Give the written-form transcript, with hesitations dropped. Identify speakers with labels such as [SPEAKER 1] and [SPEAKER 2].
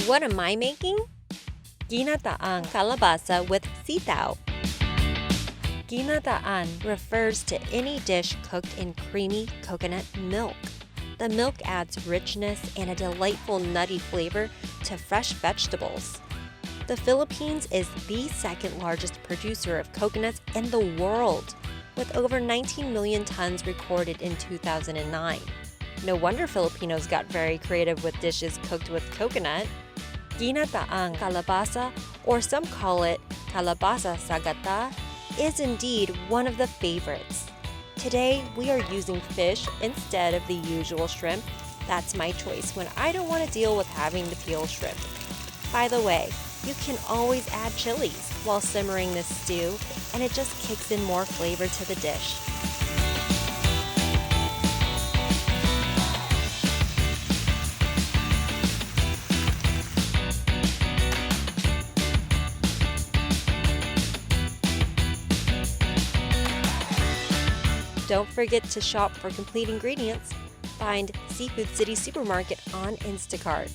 [SPEAKER 1] What am I making? Ginataang Kalabasa with Sitaw. Ginataan refers to any dish cooked in creamy coconut milk. The milk adds richness and a delightful nutty flavor to fresh vegetables. The Philippines is the second largest producer of coconuts in the world, with over 19 million tons recorded in 2009. No wonder Filipinos got very creative with dishes cooked with coconut. Ginataang kalabasa, or some call it kalabasa sa gata, is indeed one of the favorites. Today, we are using fish instead of the usual shrimp. That's my choice when I don't want to deal with having to peel shrimp. By the way, you can always add chilies while simmering this stew, and it just kicks in more flavor to the dish. Don't forget to shop for complete ingredients. Find Seafood City Supermarket on Instacart.